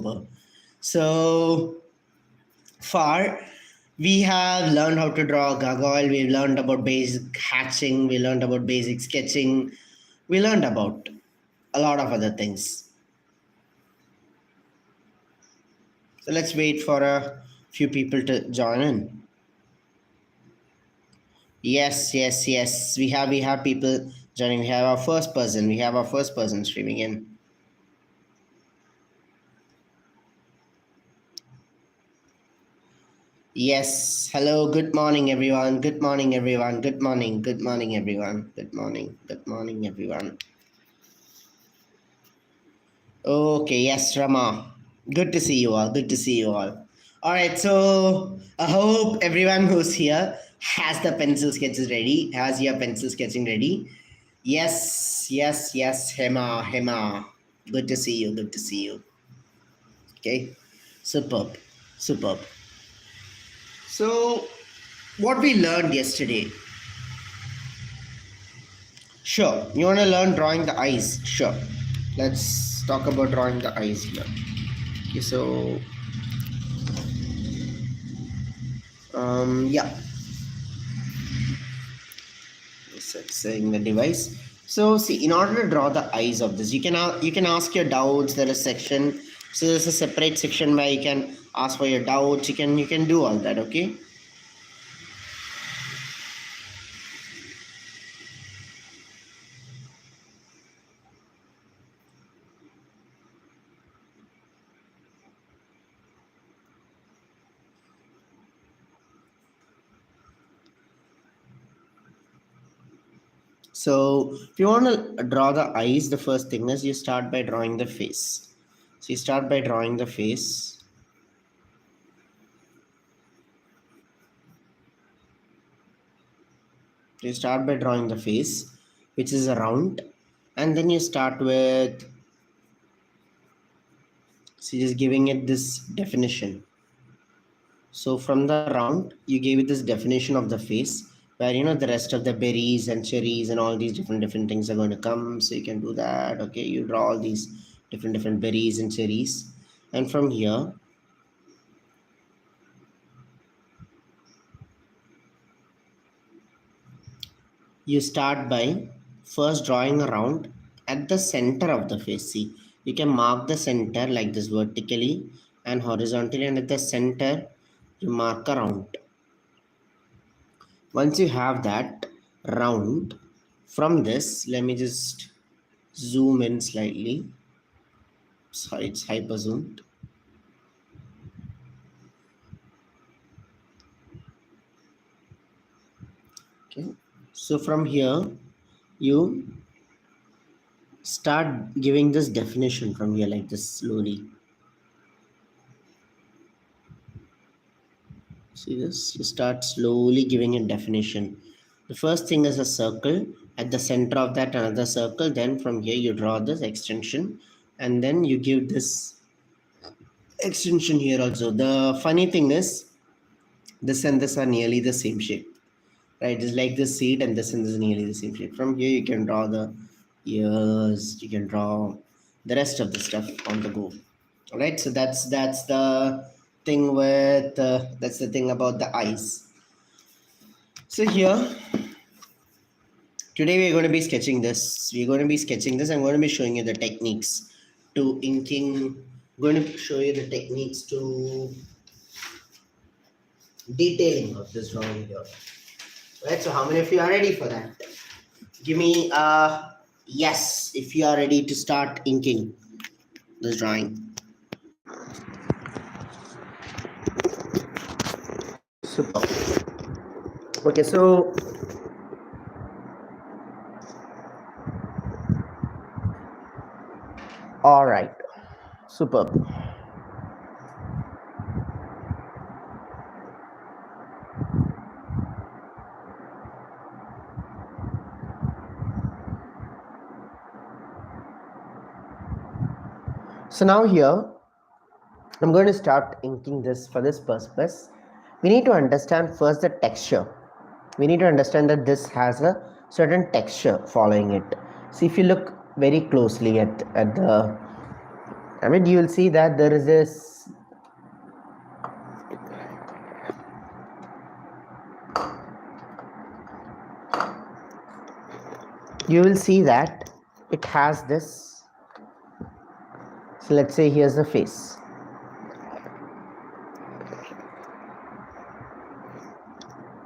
Inktober. So far, we have learned how to draw gargoyle. We've learned about basic hatching. We learned about basic sketching. We learned about a lot of other things. So let's wait for a few people to join in. Yes. We have people joining. We have our first person. We have our first person streaming in. Yes. Hello. Good morning, everyone. Good morning, everyone. Good morning. Good morning, everyone. Good morning. Good morning, everyone. Okay. Yes, Rama. Good to see you all. Good to see you all. All right. So I hope everyone who's here has the pencil sketches ready. Has your pencil sketching ready? Yes. Hema. Good to see you. Good to see you. Okay. Superb. Superb. So, what we learned yesterday. Sure. You want to learn drawing the eyes? Sure. Let's talk about drawing the eyes here. Okay, so yeah. Saying the device. So see, in order to draw the eyes of this, you can ask your doubts. There is section. So there's a separate section where you can ask for your doubts. You can do all that. Okay. So if you want to draw the eyes, the first thing is you start by drawing the face. So you start by drawing the face. You start by drawing the face, which is a round, and then you start with, so just giving it this definition. So from the round, you gave it this definition of the face, where the rest of the berries and cherries and all these different things are going to come. So you can do that. Okay, you draw all these different berries and cherries, and from here you start by first drawing a round at the center of the face. See, you can mark the center like this vertically and horizontally, and at the center you mark a round. Once you have that round, from this, let me just zoom in slightly. Sorry, it's hyper zoomed. Okay, so from here you start giving this definition from here like this slowly. See this? You start slowly giving a definition. The first thing is a circle. At the center of that, another circle. Then from here, you draw this extension. And then you give this extension here also. The funny thing is, this and this are nearly the same shape. Right? It's like this seed and this is nearly the same shape. From here, you can draw the ears. You can draw the rest of the stuff on the go. All right. So that's the thing with that's the thing about the eyes. So here today we're going to be sketching this. I'm going to be showing you the techniques to inking. I'm going to show you the techniques to detailing of this drawing here. Right, so how many of you are ready for that? Give me yes if you are ready to start inking this drawing. Super. Okay, so all right, superb. So now here I'm going to start inking this. For this purpose, we need to understand first the texture. We need to understand that this has a certain texture following it. See, if you look very closely at the I mean, you will see that there is this you will see that it has this. So let's say here's the face.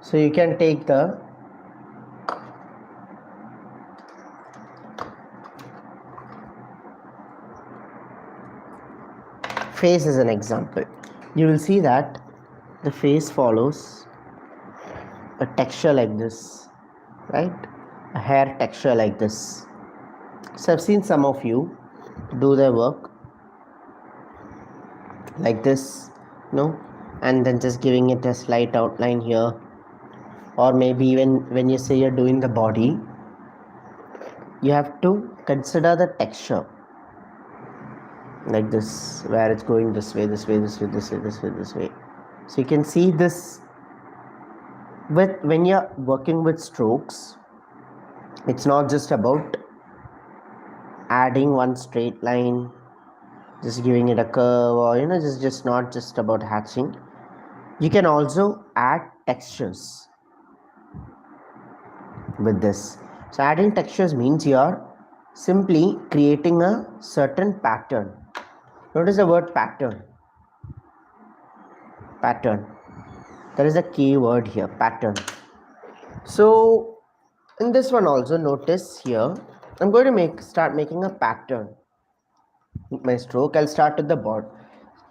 So you can take the face as an example. You will see that the face follows a texture like this, right? A hair texture like this. So I've seen some of you do their work like this, and then just giving it a slight outline here, or maybe even when you say you're doing the body, you have to consider the texture like this, where it's going this way, this way, this way, this way, this way, this way. So you can see this when you're working with strokes. It's not just about adding one straight line, just giving it a curve, or just not just about hatching. You can also add textures with this. So adding textures means you're simply creating a certain pattern. Notice the word pattern. There is a key word here, pattern. So in this one also, notice here I'm going to start making a pattern with my stroke. I'll start with the board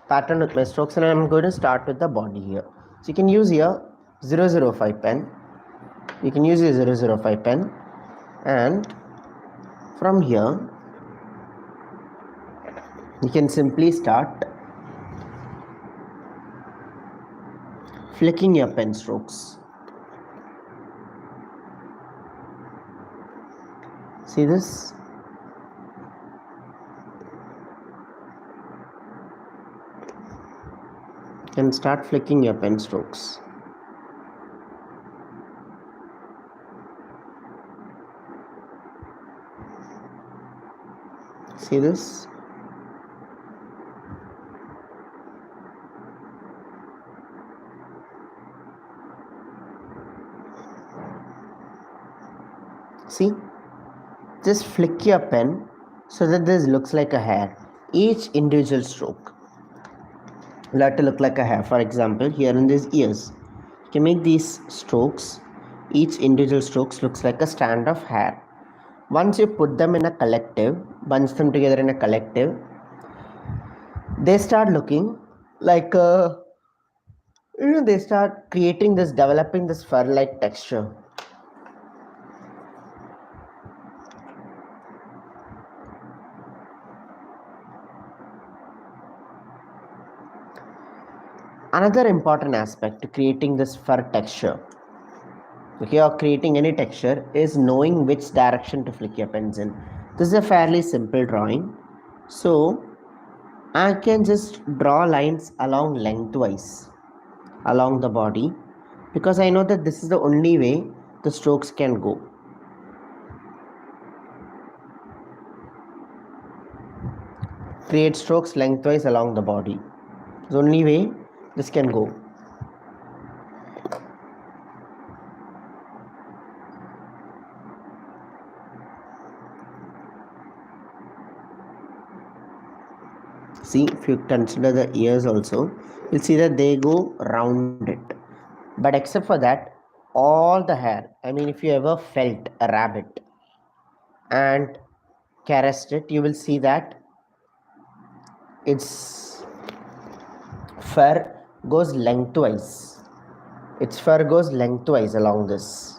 pattern with my strokes, and I'm going to start with the body here. So you can use here 005 pen. You can use your 005 pen, and from here you can simply start flicking your pen strokes. See this? You can start flicking your pen strokes. See this? See? Just flick your pen so that this looks like a hair. Each individual stroke will have to look like a hair. For example, here in these ears, you can make these strokes. Each individual strokes looks like a strand of hair. Once you put them in a collective, bunch them together in a collective, they start looking like they start developing this fur-like texture. Another important aspect to creating this fur texture, or creating any texture, is knowing which direction to flick your pens in. This is a fairly simple drawing. So I can just draw lines along lengthwise along the body, because I know that this is the only way the strokes can go. Create strokes lengthwise along the body. The only way this can go. See, if you consider the ears also, you'll see that they go round it. But except for that, all the hair, if you ever felt a rabbit and caressed it, you will see that its fur goes lengthwise. Its fur goes lengthwise along this.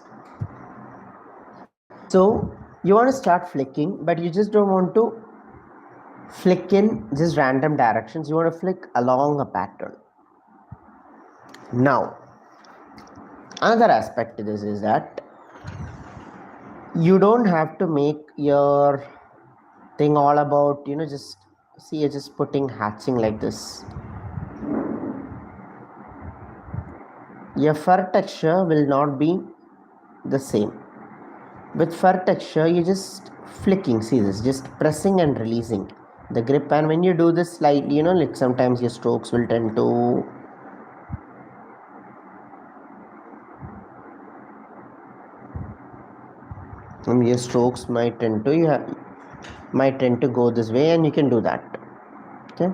So you want to start flicking, but you just don't want to flick in just random directions. You want to flick along a pattern. Now, another aspect to this is that you don't have to make your thing all about, just see, you're just putting hatching like this. Your fur texture will not be the same. With fur texture, you're just flicking, see this, just pressing and releasing. the grip. And when you do this slightly, like sometimes your strokes will tend to your strokes might tend to go this way, and you can do that. Okay,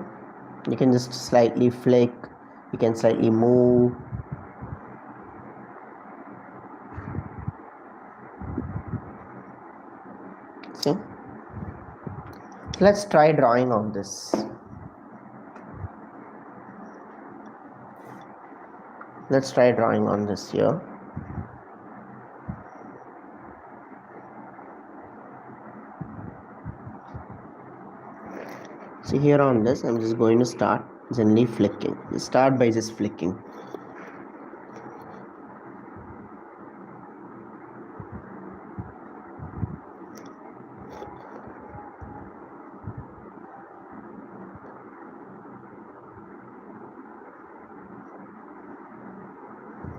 you can just slightly flick, you can slightly move. See, let's try drawing on this. Let's try drawing on this here. See, here on this, I'm just going to start gently flicking. Start by just flicking.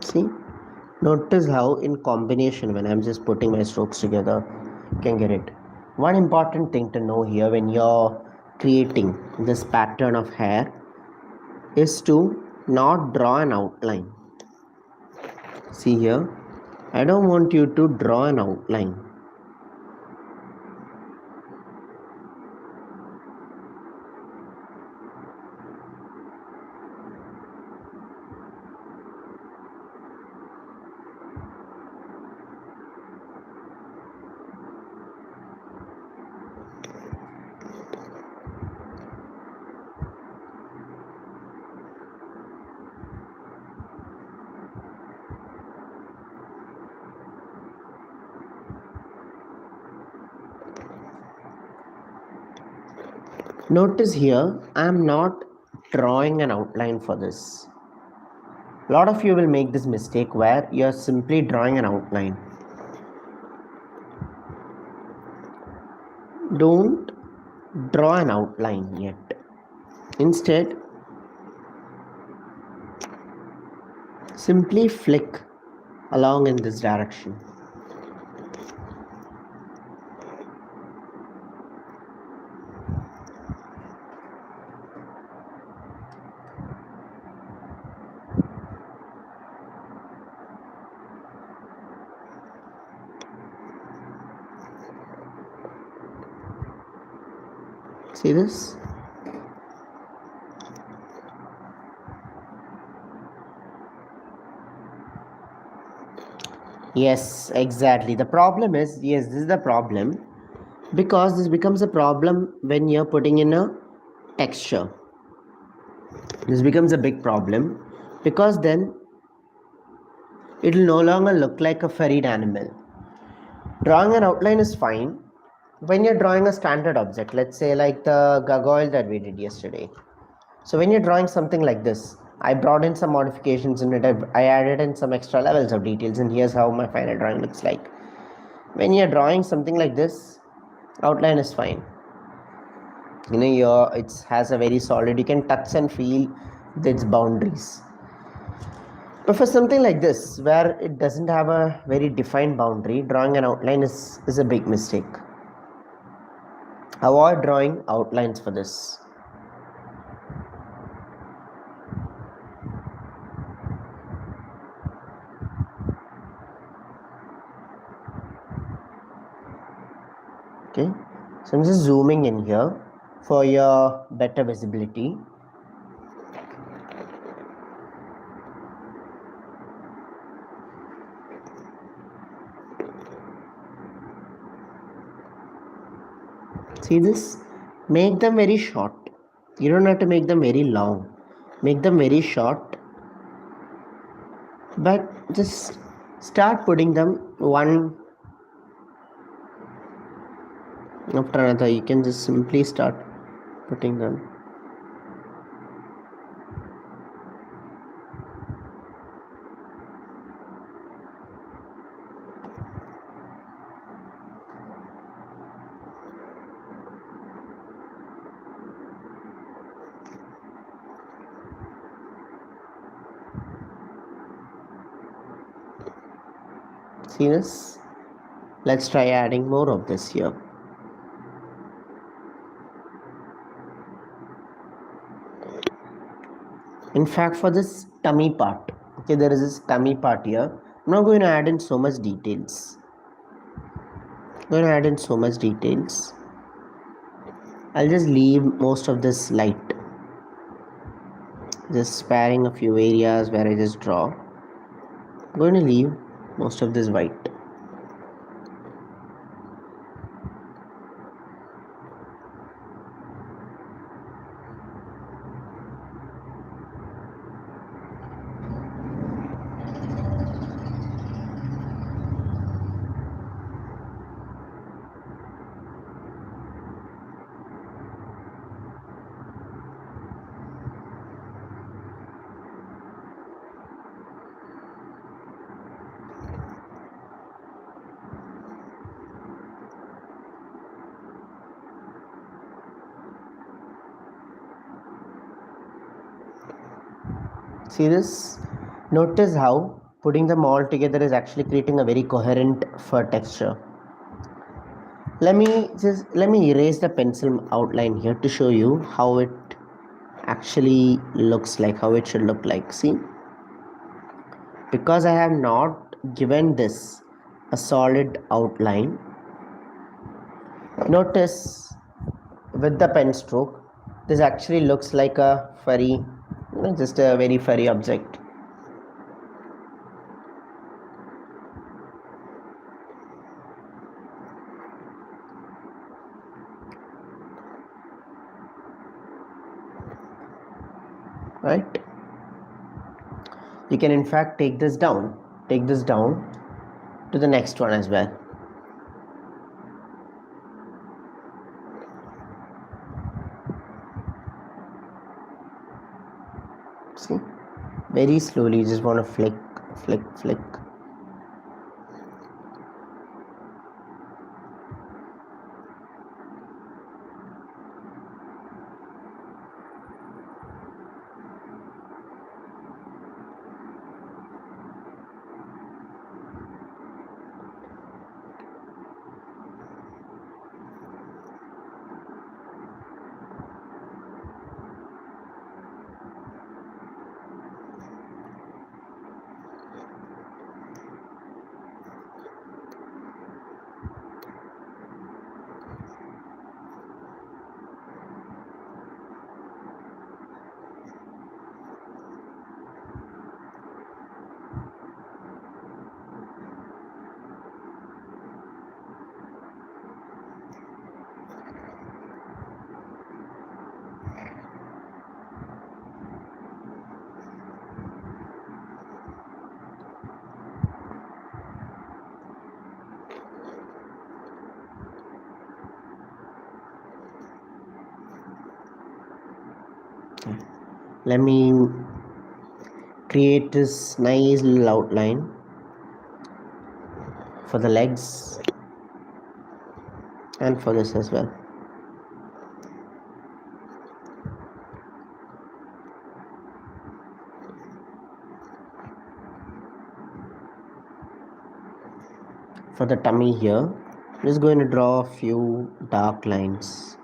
See, notice how in combination, when I'm just putting my strokes together, you can get it. One important thing to know here when you're creating this pattern of hair is to not draw an outline. See here, I don't want you to draw an outline. Notice here, I am not drawing an outline for this. A lot of you will make this mistake where you are simply drawing an outline. Don't draw an outline yet. Instead, simply flick along in this direction. See this? Yes, exactly. The problem is, yes, this is the problem, because this becomes a problem when you're putting in a texture. This becomes a big problem because then it will no longer look like a furried animal. Drawing an outline is fine when you're drawing a standard object, let's say like the gargoyle that we did yesterday. So when you're drawing something like this, I brought in some modifications in it. I added in some extra levels of details, and here's how my final drawing looks like. When you're drawing something like this, outline is fine. It has a very solid, you can touch and feel its boundaries. But for something like this, where it doesn't have a very defined boundary, drawing an outline is a big mistake. Avoid drawing outlines for this. Okay, so I'm just zooming in here for your better visibility. See this? Make them very short. You don't have to make them very long. Make them very short. But just start putting them one after another. You can just simply start putting them. See this? Let's try adding more of this here. In fact, for this tummy part, okay, there is this tummy part here. I'm not going to add in so much details. I'll just leave most of this light, just sparing a few areas where I just draw. I'm going to leave most of this white. See this? Notice how putting them all together is actually creating a very coherent fur texture. Let me erase the pencil outline here to show you how it actually looks like, how it should look like. See, because I have not given this a solid outline, notice with the pen stroke this actually looks like a furry, just a very furry object. Right, you can in fact take this down to the next one as well. See, very slowly you just want to flick. Let me create this nice little outline for the legs and for this as well. For the tummy here, I'm just going to draw a few dark lines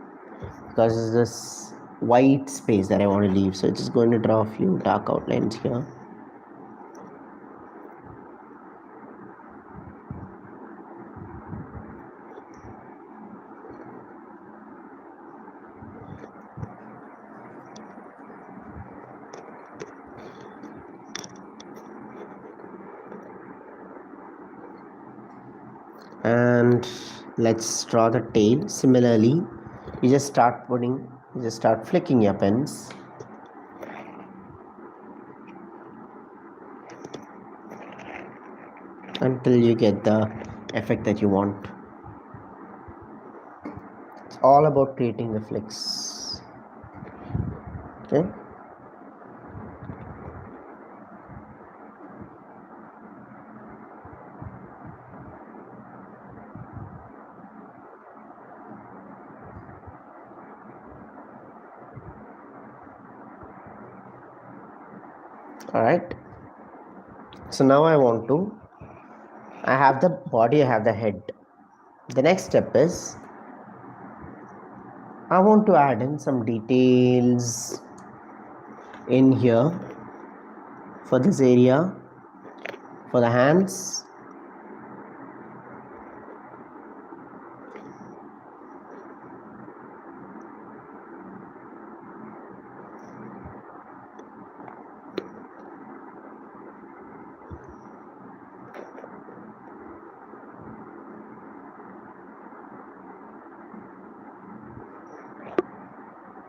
because there's this white space that I want to leave, so it's just going to draw a few dark outlines here. And let's draw the tail. Similarly, you just start flicking your pens until you get the effect that you want. It's all about creating the flicks. Okay. All right, so now I have the body, I have the head. The next step is I want to add in some details in here for this area, for the hands.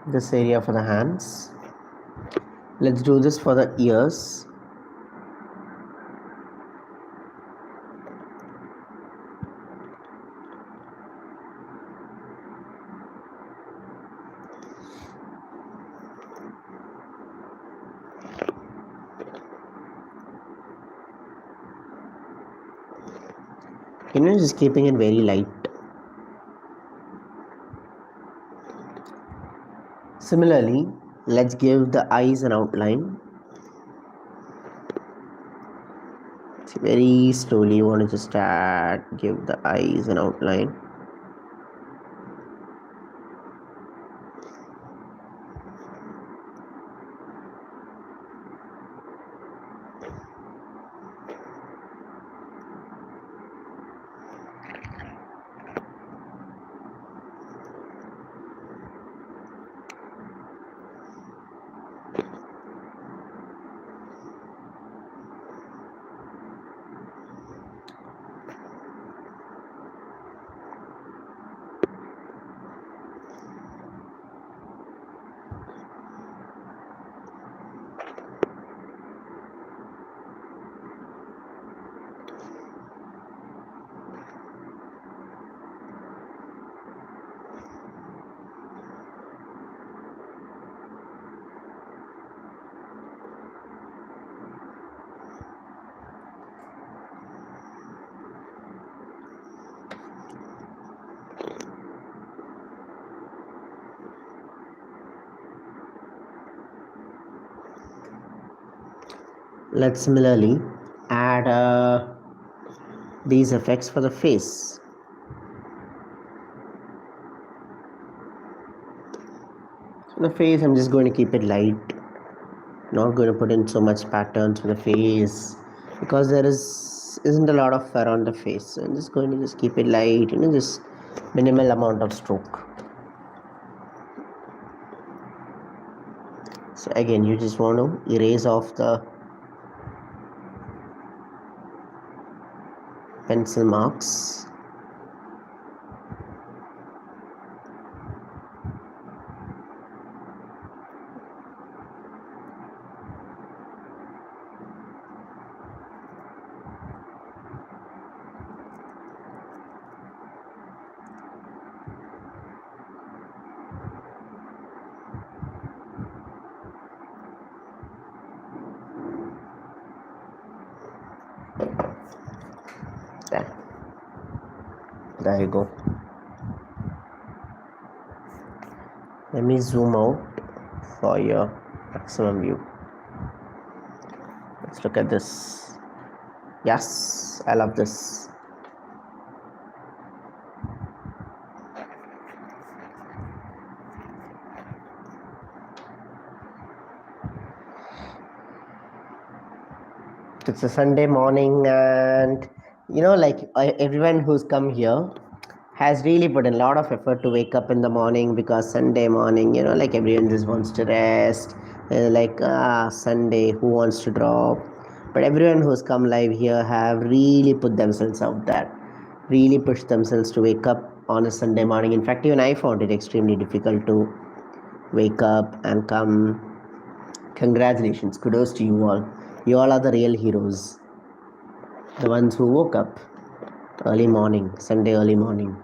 This area for the hands. Let's do this for the ears. Just keeping it very light. Similarly, let's give the eyes an outline. Very slowly you want to just give the eyes an outline. Let's similarly add these effects for the face. So the face, I'm just going to keep it light. Not going to put in so much patterns for the face because there isn't a lot of fur on the face. So I'm just going to just keep it light, just minimal amount of stroke. So again, you just want to erase off the pencil marks. There you go. Let me zoom out for your maximum view. Let's look at this. Yes, I love this. It's a Sunday morning, and everyone who's come here has really put in a lot of effort to wake up in the morning, because Sunday morning, everyone just wants to rest. Sunday, who wants to drop? But everyone who's come live here have really put themselves out there, really pushed themselves to wake up on a Sunday morning. In fact, even I found it extremely difficult to wake up and come. Congratulations, kudos to you all. You all are the real heroes, the ones who woke up early morning, Sunday early morning.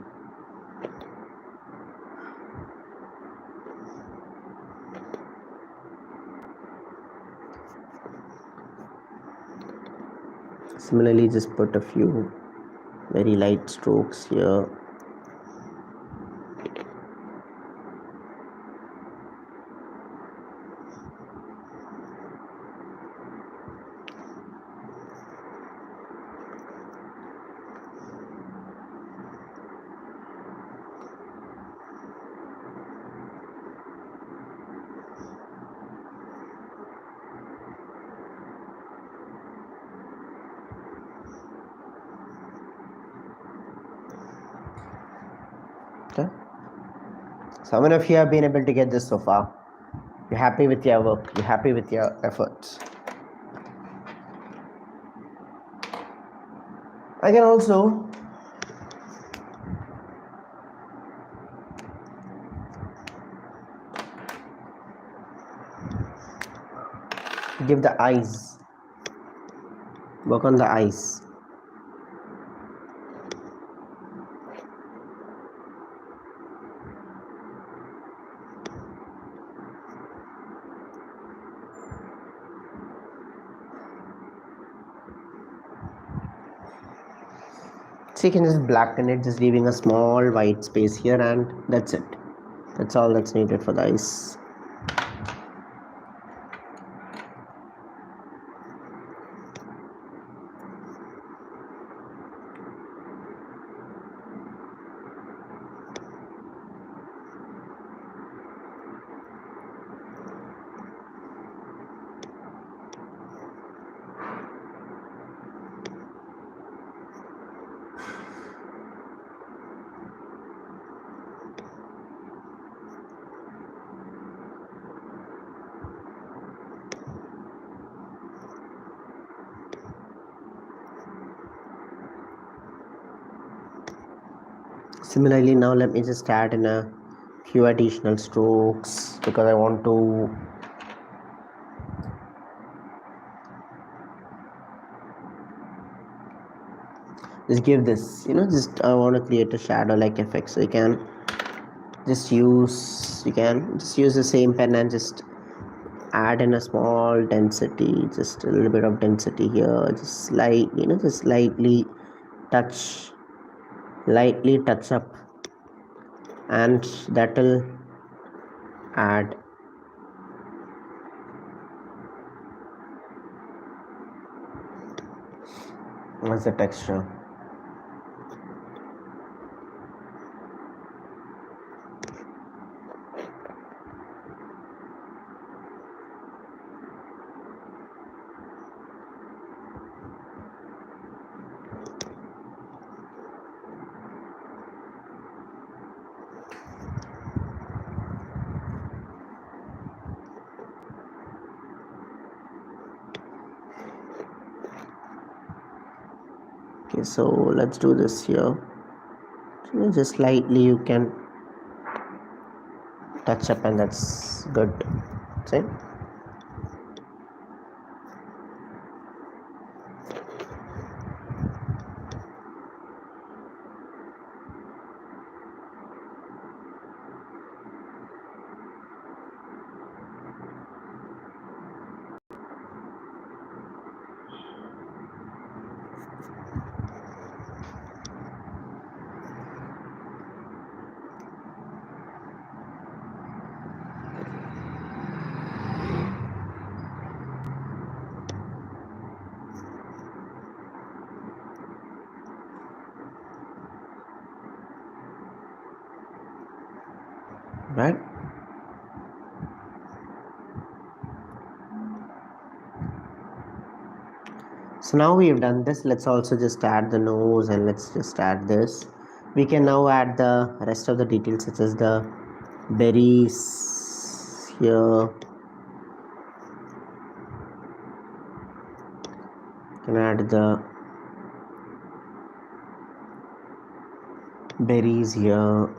Similarly, just put a few very light strokes here. So how many of you have been able to get this so far? You're happy with your work, you're happy with your efforts. I can also give the eyes, work on the eyes. So you can just blacken it, just leaving a small white space here, and that's it. That's all that's needed for the eyes. Similarly, now let me just add in a few additional strokes because I want to just give this, just I want to create a shadow like effect. So you can just use the same pen and just add in a small density, just a little bit of density here, just touch lightly touch up, and that will add as the texture. Okay, so let's do this here. So just slightly you can touch up, and that's good. See? Right? So now we've done this, let's also just add the nose, and let's just add this. We can now add the rest of the details such as the berries here. Can add the berries here.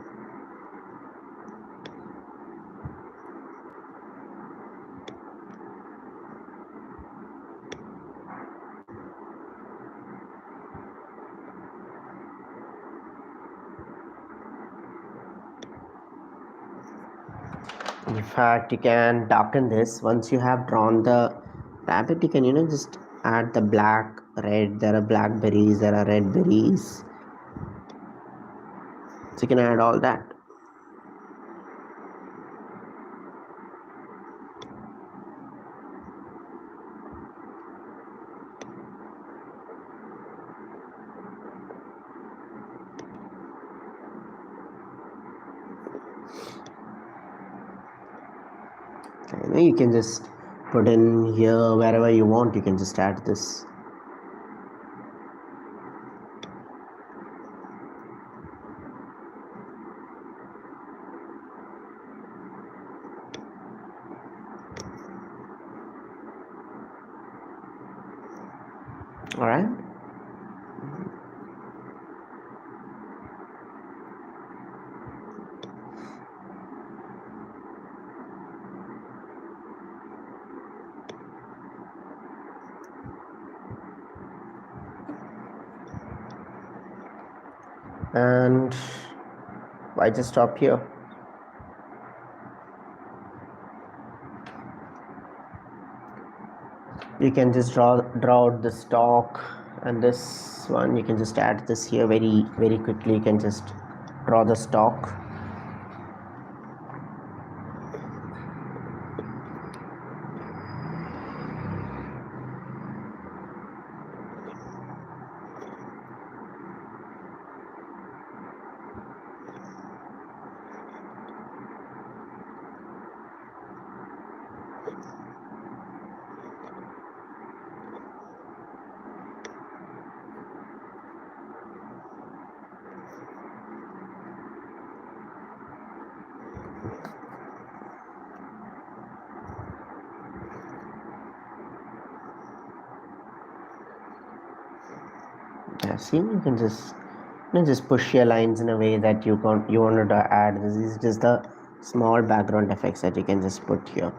In fact, you can darken this. Once you have drawn the rabbit, you can just add the black, red. There are black berries, there are red berries, so you can add all that. Okay, you can just put in here wherever you want. You can just add this. All right. And why just stop here? You can just draw out the stock, and this one you can just add this here very quickly. You can just draw the stock. Yeah, see, you can just push your lines in a way that you wanted to add. This is just the small background effects that you can just put here.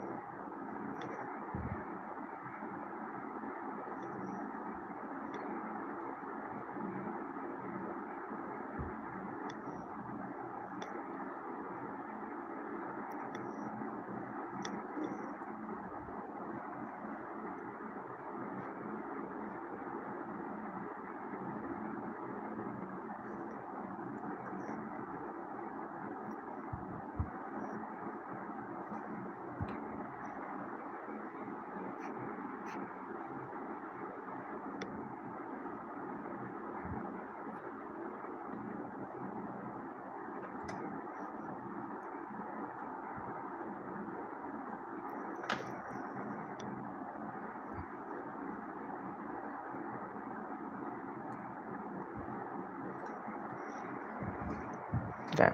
Yeah.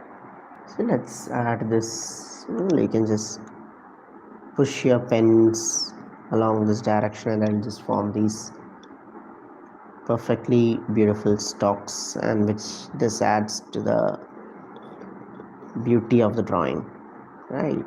So let's add this. You can just push your pens along this direction, and then just form these perfectly beautiful stalks, and which this adds to the beauty of the drawing, right?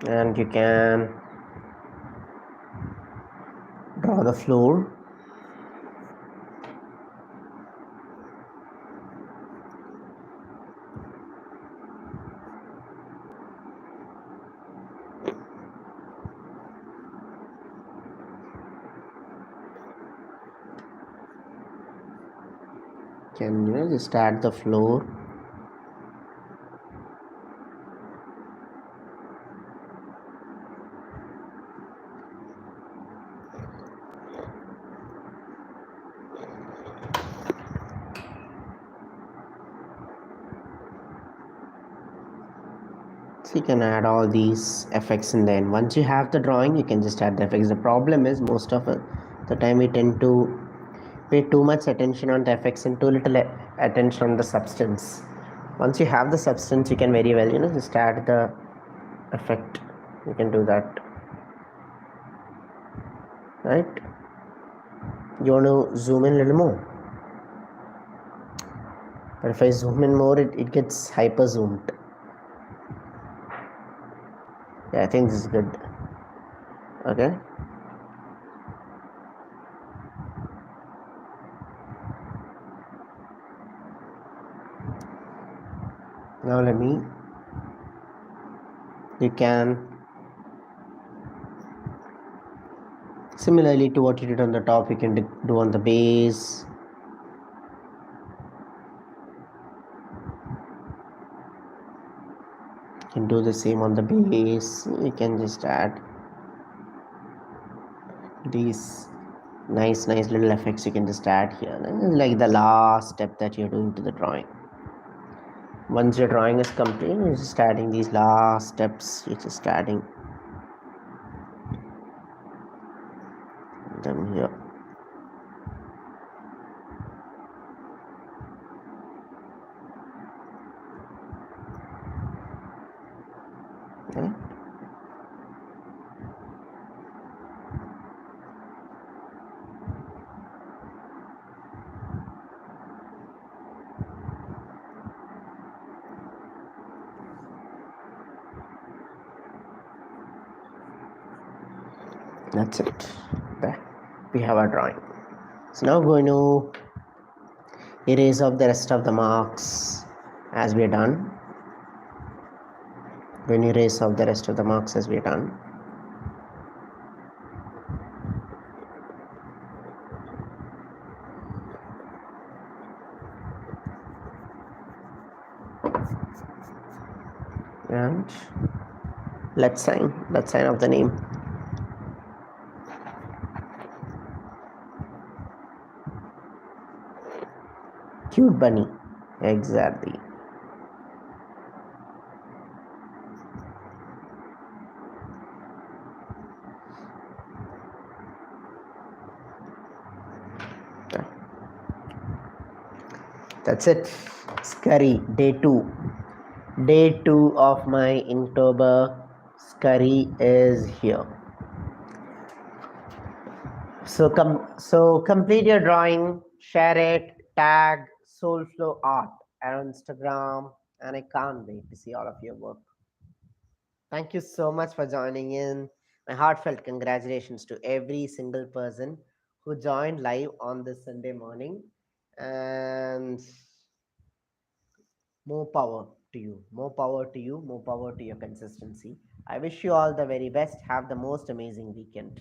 And you can draw the floor. Can just add the floor. So you can add all these effects, and then once you have the drawing, you can just add the effects. The problem is most of the time we tend to pay too much attention on the effects and too little attention on the substance. Once you have the substance, you can very well just add the effect. You can do that, right? You want to zoom in a little more, but if I zoom in more, it gets hyper zoomed. Yeah, I think this is good. Okay. Now you can, similarly to what you did on the top, you can do on the base. You can do the same on the base. You can just add these nice little effects. You can just add here, like the last step that you're doing to the drawing. Once your drawing is complete, you're just adding these last steps. You're just adding them here. Okay. That's it. There. We have our drawing. So now we're going to erase off the rest of the marks as we are done. When you erase off the rest of the marks as we are done. And let's sign off the name. Cute bunny. Exactly. Yeah. That's it. Scurry, day 2. Day 2 of my Inktober Scurry is here. So complete your drawing, share it, tag Soulflow Art on Instagram, and I can't wait to see all of your work. Thank you so much for joining in. My heartfelt congratulations to every single person who joined live on this Sunday morning. And more power to you, more power to you, more power to your consistency. I wish you all the very best. Have the most amazing weekend.